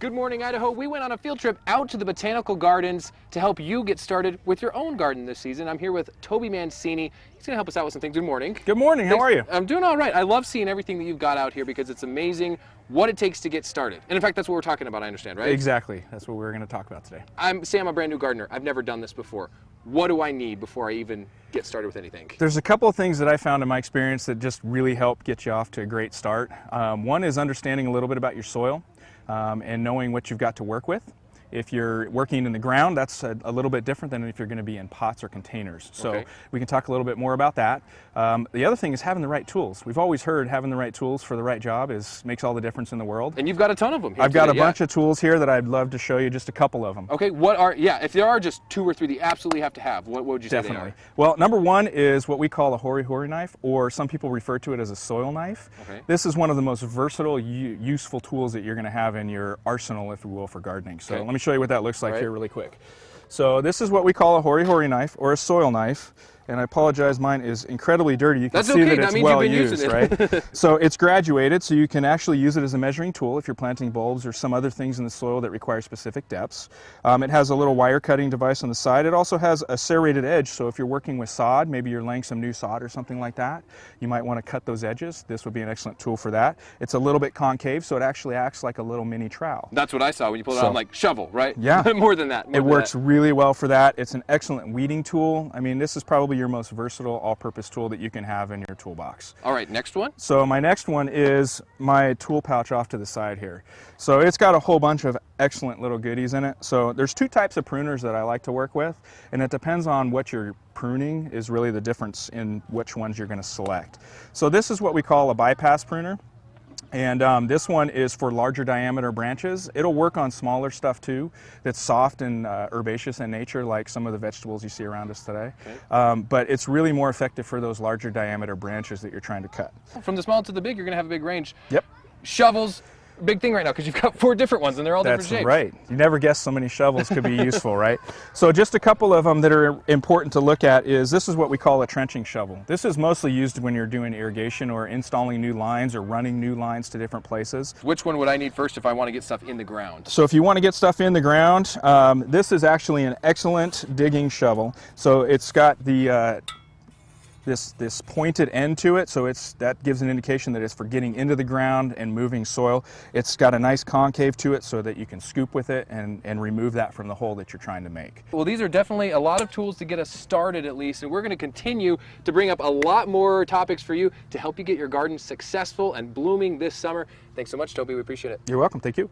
Good morning, Idaho. We went on a field trip out to the botanical gardens to help you get started with your own garden this season. I'm here with Toby Mancini. He's going to help us out with some things. Good morning. Good morning. How are you? I'm doing all right. I love seeing everything that you've got out here because it's amazing what it takes to get started. And in fact, that's what we're talking about, I understand, right? Exactly. That's what we're going to talk about today. I'm a brand new gardener. I've never done this before. What do I need before I even get started with anything? There's a couple of things that I found in my experience that just really help get you off to a great start. One is understanding a little bit about your soil and knowing what you've got to work with. If you're working in the ground, that's a little bit different than if you're going to be in pots or containers. So we can talk a little bit more about that. The other thing is having the right tools. We've always heard having the right tools for the right job makes all the difference in the world. And you've got a ton of them here I've got a bunch of tools here that I'd love to show you, just a couple of them. Okay, if there are just 2 or 3 that you absolutely have to have, what would you say they are? Well, number one is what we call a hori-hori knife, or some people refer to it as a soil knife. Okay. This is one of the most versatile, useful tools that you're going to have in your arsenal, if you will, for gardening. So let me show you what that looks like here really quick. So this is what we call a hori-hori knife, or a soil knife. And I apologize, mine is incredibly dirty. You can see that it's well used, right? So it's graduated, so you can actually use it as a measuring tool if you're planting bulbs or some other things in the soil that require specific depths. It has a little wire cutting device on the side. It also has a serrated edge, so if you're working with sod, maybe you're laying some new sod or something like that, you might want to cut those edges. This would be an excellent tool for that. It's a little bit concave, so it actually acts like a little mini trowel. That's what I saw when you pulled it out. I'm like, shovel, right? Yeah. More than that. It works really well for that. It's an excellent weeding tool. I mean, this is probably your most versatile all-purpose tool that you can have in your toolbox. All right, next one. So my next one is my tool pouch off to the side here. So it's got a whole bunch of excellent little goodies in it. So there's 2 types of pruners that I like to work with, and it depends on what you're pruning is really the difference in which ones you're going to select. So this is what we call a bypass pruner. And this one is for larger diameter branches. It'll work on smaller stuff too, that's soft and herbaceous in nature, like some of the vegetables you see around us today. But it's really more effective for those larger diameter branches that you're trying to cut. From the small to the big, you're going to have a big range. Yep. Shovels, big thing right now, because you've got 4 different ones and they're all different shapes. That's right. You never guess so many shovels could be useful, right? So just a couple of them that are important to look at is this is what we call a trenching shovel. This is mostly used when you're doing irrigation or installing new lines or running new lines to different places. Which one would I need first if I want to get stuff in the ground? So if you want to get stuff in the ground, this is actually an excellent digging shovel. So it's got the this pointed end to it, so that gives an indication that it's for getting into the ground and moving soil. It's got a nice concave to it so that you can scoop with it and remove that from the hole that you're trying to make. Well, these are definitely a lot of tools to get us started at least, and we're going to continue to bring up a lot more topics for you to help you get your garden successful and blooming this summer. Thanks so much, Toby. We appreciate it. You're welcome. Thank you.